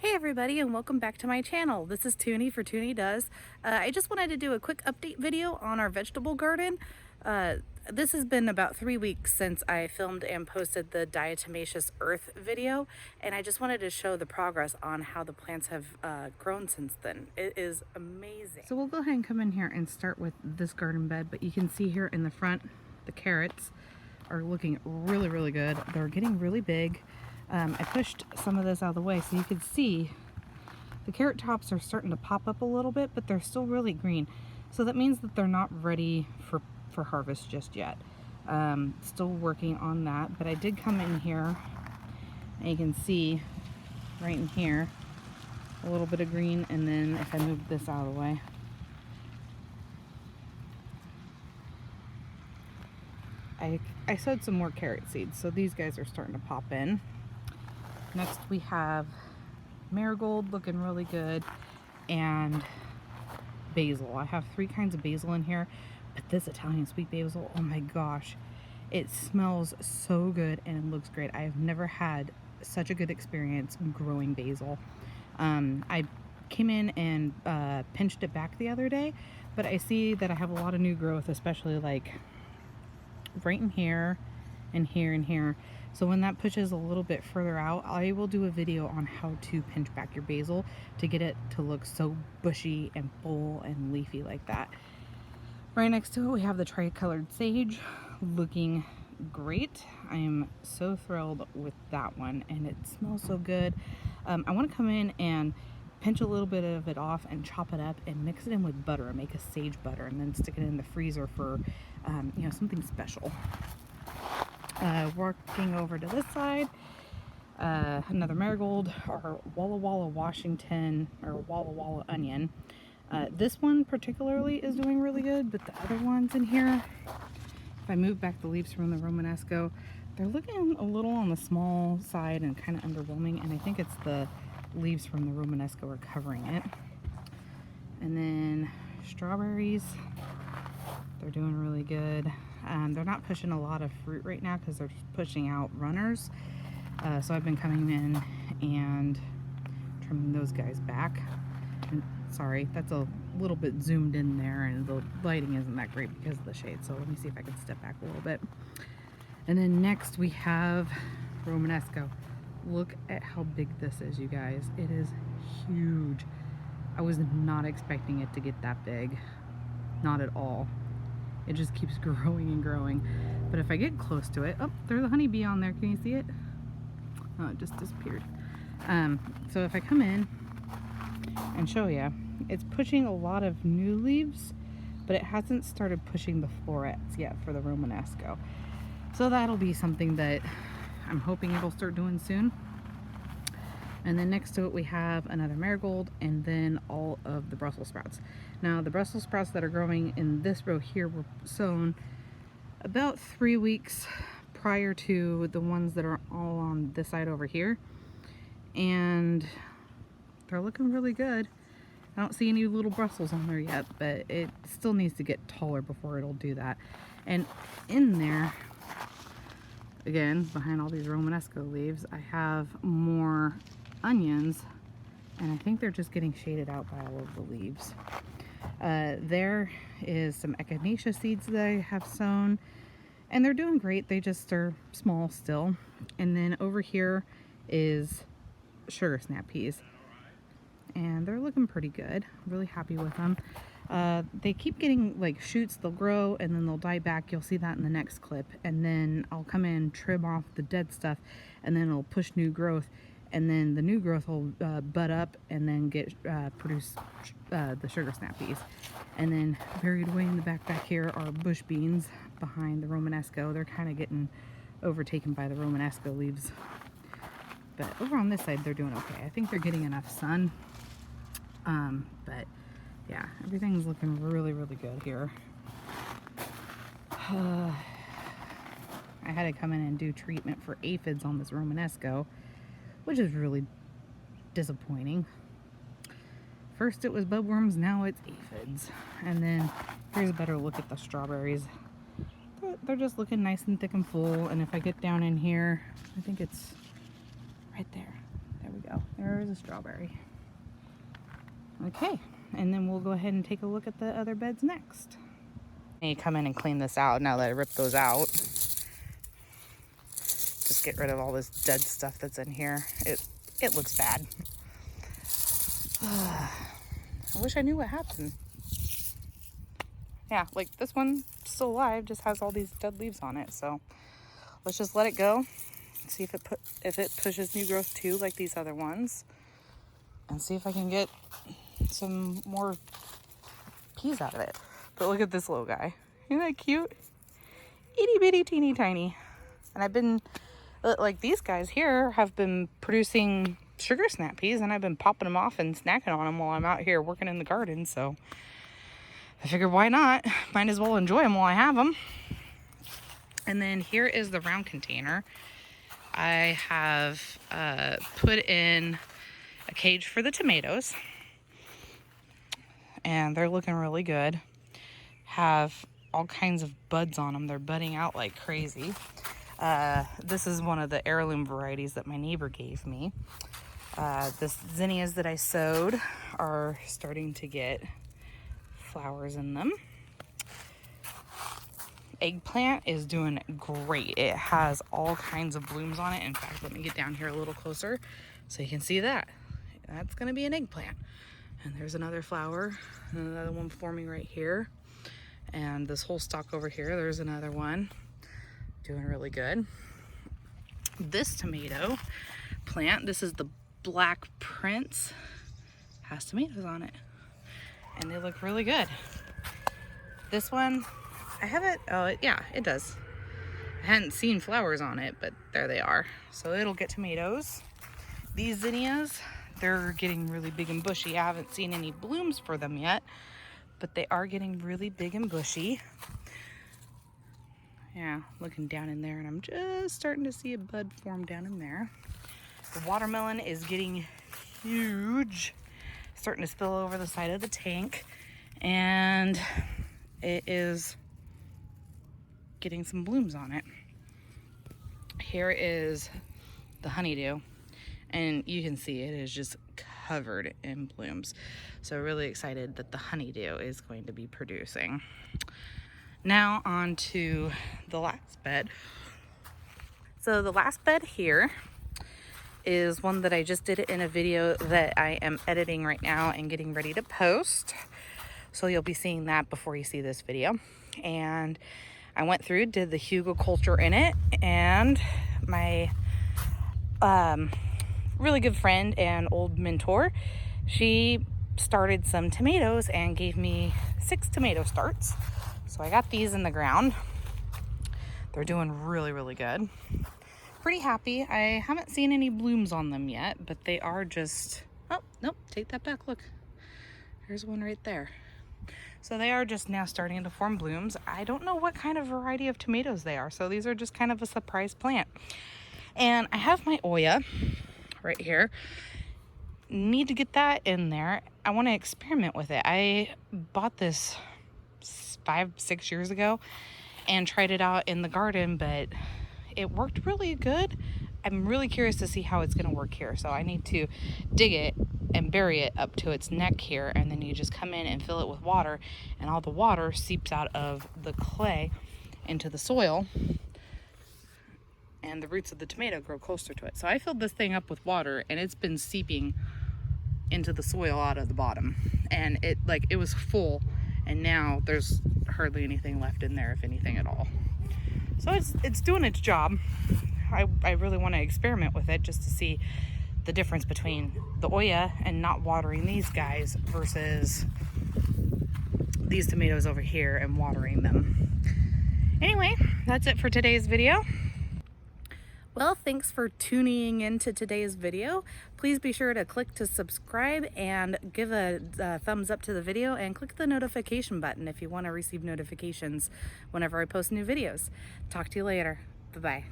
Hey everybody, and welcome back to my channel. This is Toonie for Toonie Does. I just wanted to do a quick update video on our vegetable garden. This has been about 3 weeks since I filmed and posted the diatomaceous earth video, and I just wanted to show the progress on how the plants have grown since then. It is amazing. So we'll go ahead and come in here and start with this garden bed, but you can see here in the front, the carrots are looking really good. They're getting really big. I pushed some of this out of the way so you can see the carrot tops are starting to pop up a little bit, but they're still really green. So that means that they're not ready for harvest just yet. Still working on that, but I did come in here and you can see right in here a little bit of green, and then if I move this out of the way, I sowed some more carrot seeds, so these guys are starting to pop in. Next we have marigold looking really good, and basil. I have 3 kinds of basil in here, but this Italian sweet basil, oh my gosh, it smells so good and it looks great. I have never had such a good experience growing basil. I came in and pinched it back the other day, but I see that I have a lot of new growth, especially like right in here and here and here. So when that pushes a little bit further out, I will do a video on how to pinch back your basil to get it to look so bushy and full and leafy like that. Right next to it we have the tricolored sage looking great. I am so thrilled with that one, and it smells so good. I want to come in and pinch a little bit of it off and chop it up and mix it in with butter and make a sage butter, and then stick it in the freezer for something special. Working over to this side, another marigold, or Walla Washington, or Walla onion. This one particularly is doing really good, but the other ones in here, if I move back the leaves from the Romanesco, they're looking a little on the small side and kind of underwhelming, and I think it's the leaves from the Romanesco are covering it. And then strawberries, they're doing really good. They're not pushing a lot of fruit right now because they're pushing out runners. So I've been coming in and trimming those guys back. And sorry, that's a little bit zoomed in there and the lighting isn't that great because of the shade. So let me see if I can step back a little bit. And then next we have Romanesco. Look at how big this is, you guys. It is huge. I was not expecting it to get that big. Not at all. It just keeps growing and growing. But if I get close to it, oh, there's a honeybee on there. Can you see it? Oh, it just disappeared. So if I come in and show you, it's pushing a lot of new leaves, but it hasn't started pushing the florets yet for the Romanesco. So that'll be something that I'm hoping it'll start doing soon. And then next to it we have another marigold, and then all of the Brussels sprouts. Now the Brussels sprouts that are growing in this row here were sown about 3 weeks prior to the ones that are all on this side over here, and they're looking really good. I don't see any little Brussels on there yet, but it still needs to get taller before it'll do that. And in there, again, behind all these Romanesco leaves, I have more onions, and I think they're just getting shaded out by all of the leaves. There is some echinacea seeds that I have sown, and they're doing great. They just are small still. And then over here is sugar snap peas, and they're looking pretty good. Really happy with them. They keep getting like shoots. They'll grow and then they'll die back. You'll see that in the next clip. And then I'll come in, trim off the dead stuff, and then it'll push new growth, and then the new growth will bud up and then get produce the sugar snap peas. And then buried away in the back here are bush beans behind the Romanesco. They're kind of getting overtaken by the Romanesco leaves, but over on this side they're doing okay. I think they're getting enough sun. But yeah, everything's looking really good here. I had to come in and do treatment for aphids on this Romanesco, which is really disappointing. First it was budworms, now it's aphids. And then here's a better look at the strawberries. They're just looking nice and thick and full. And if I get down in here, I think it's right there. There we go. There's a strawberry. Okay, and then we'll go ahead and take a look at the other beds next. I come in and clean this out now that I ripped those out. Just get rid of all this dead stuff that's in here. It looks bad. I wish I knew what happened. Yeah, like this one still alive, just has all these dead leaves on it. So let's just let it go. See if it pushes new growth too, like these other ones, and see if I can get some more peas out of it. But look at this little guy. Isn't that cute? Itty bitty teeny tiny. And I've been, like these guys here have been producing sugar snap peas, and I've been popping them off and snacking on them while I'm out here working in the garden. So I figured why not? Might as well enjoy them while I have them. And then here is the round container. I have put in a cage for the tomatoes, and they're looking really good. Have all kinds of buds on them. They're budding out like crazy. This is one of the heirloom varieties that my neighbor gave me. The zinnias that I sowed are starting to get flowers in them. Eggplant is doing great. It has all kinds of blooms on it. In fact, let me get down here a little closer so you can see that. That's going to be an eggplant. And there's another flower, and another one forming right here. And this whole stalk over here, there's another one doing really good. This tomato plant, this is the Black Prince, has tomatoes on it, and they look really good. This one, I haven't, yeah, it does. I hadn't seen flowers on it, but there they are. So it'll get tomatoes. These zinnias, they're getting really big and bushy. I haven't seen any blooms for them yet, but they are getting really big and bushy. Yeah, looking down in there, and I'm just starting to see a bud form down in there. The watermelon is getting huge, starting to spill over the side of the tank, and it is getting some blooms on it. Here is the honeydew, and you can see it is just covered in blooms. So really excited that the honeydew is going to be producing. Now on to the last bed. So the last bed here is one that I just did in a video that I am editing right now and getting ready to post. So you'll be seeing that before you see this video. And I went through, did the hugelkultur in it, and my really good friend and old mentor, she started some tomatoes and gave me 6 tomato starts. So I got these in the ground. They're doing really, really good. Pretty happy. I haven't seen any blooms on them yet, but they are just, oh, nope, take that back, look. There's one right there. So they are just now starting to form blooms. I don't know what kind of variety of tomatoes they are, so these are just kind of a surprise plant. And I have my Oya right here. Need to get that in there. I want to experiment with it. I bought this 5-6 years ago and tried it out in the garden, but it worked really good. I'm really curious to see how it's going to work here. So I need to dig it and bury it up to its neck here, and then you just come in and fill it with water, and all the water seeps out of the clay into the soil, and the roots of the tomato grow closer to it. So I filled this thing up with water, and it's been seeping into the soil out of the bottom, and it was full, and now there's hardly anything left in there, if anything at all. So it's doing its job. I really want to experiment with it just to see the difference between the Oya and not watering these guys versus these tomatoes over here and watering them. Anyway, that's it for today's video. Well, thanks for tuning into today's video. Please be sure to click to subscribe and give a thumbs up to the video, and click the notification button if you want to receive notifications whenever I post new videos. Talk to you later. Bye-bye.